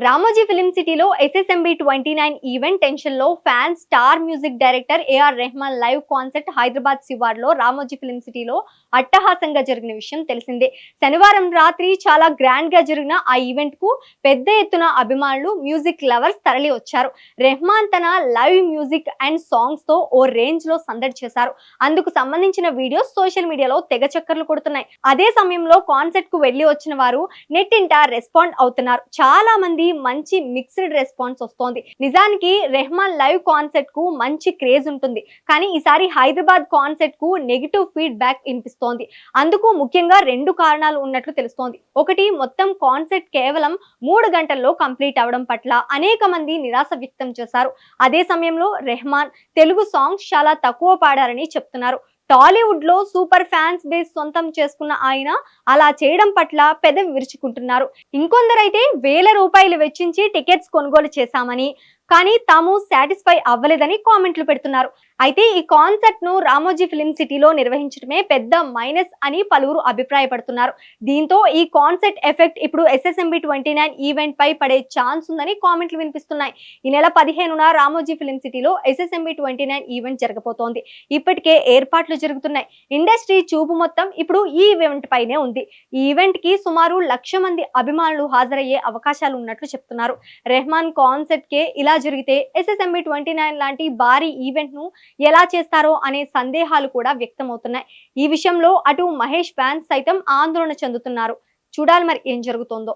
Ramoji film సిటీలో SSMB 29 event tension లో fans star music director AR Rahman live concert Hyderabad శివార్లో Ramoji film సిటీలో అట్టహాసంగా జరిగిన విషయం తెలిసిందే. శనివారం రాత్రి చాలా గ్రాండ్ గా జరిగిన ఆ ఈవెంట్ కు పెద్ద ఎత్తున అభిమానులు, మ్యూజిక్ లవర్స్ తరలి వచ్చారు. రెహమాన్ తన లైవ్ మ్యూజిక్ అండ్ సాంగ్స్ తో ఓ రేంజ్ లో సందడి చేశారు. అందుకు సంబంధించిన వీడియోస్ సోషల్ మీడియాలో తెగ చక్కర్లు కొడుతున్నాయి. అదే సమయంలో కాన్సర్ట్ కు వెళ్లి వచ్చిన వారు నెట్టింట రెస్పాండ్ అవుతున్నారు. చాలా మంది మంచి మిక్స్డ్ రెస్పాన్స్ వస్తోంది. నిజానికి రెహమాన్ లైవ్ కాన్సర్ట్ కు మంచి క్రేజ్ ఉంటుంది, కానీ ఈసారి హైదరాబాద్ కాన్సర్ట్ కు నెగిటివ్ ఫీడ్బ్యాక్ వినిపిస్తోంది. అందుకు ముఖ్యంగా 2 కారణాలు ఉన్నట్లు తెలుస్తోంది. ఒకటి, మొత్తం కాన్సర్ట్ కేవలం 3 గంటల్లో కంప్లీట్ అవడం పట్ల అనేక మంది నిరాశ వ్యక్తం చేశారు. అదే సమయంలో రెహమాన్ తెలుగు సాంగ్స్ చాలా తక్కువ పాడారని చెప్తున్నారు. టాలీవుడ్ లో సూపర్ ఫ్యాన్స్ బేస్ సొంతం చేసుకున్న ఆయన అలా చేయడం పట్ల పెదవి విరుచుకుంటున్నారు. ఇంకొందరైతే వేల రూపాయలు వెచ్చించి టికెట్స్ కొనుగోలు చేశామని, కానీ తాము సాటిస్ఫై అవ్వలేదని కామెంట్లు పెడుతున్నారు. అయితే ఈ కాన్సర్ట్ ను రామోజీ ఫిలిం సిటీలో నిర్వహించడమే పెద్ద మైనస్ అని పలువురు అభిప్రాయపడుతున్నారు. దీంతో ఈ కాన్సర్ట్ ఎఫెక్ట్ ఇప్పుడు ఎస్ఎస్ఎంబి 29 ఈవెంట్ పై పడే ఛాన్స్ ఉందని కామెంట్లు వినిపిస్తున్నాయి. ఈ నెల 15న రామోజీ ఫిలిం సిటీలో ఎస్ఎస్ఎంబి 29 ఈవెంట్ జరగబోతోంది. ఇప్పటికే ఏర్పాట్లు జరుగుతున్నాయి. ఇండస్ట్రీ చూపు మొత్తం ఇప్పుడు ఈ ఈవెంట్ పైనే ఉంది. ఈ ఈవెంట్ కి సుమారు 1,00,000 మంది అభిమానులు హాజరయ్యే అవకాశాలు ఉన్నట్లు చెప్తున్నారు. రెహమాన్ కాన్సర్ట్ కే ఇలా జరిగితే ఎస్ఎస్ఎంబి 29 లాంటి భారీ ఈవెంట్ ను ఎలా చేస్తారో అనే సందేహాలు కూడా వ్యక్తమవుతున్నాయి. ఈ విషయంలో అటు మహేష్ ఫ్యాన్స్ సైతం ఆందోళన చెందుతున్నారు. చూడాలి మరి ఏం జరుగుతుందో.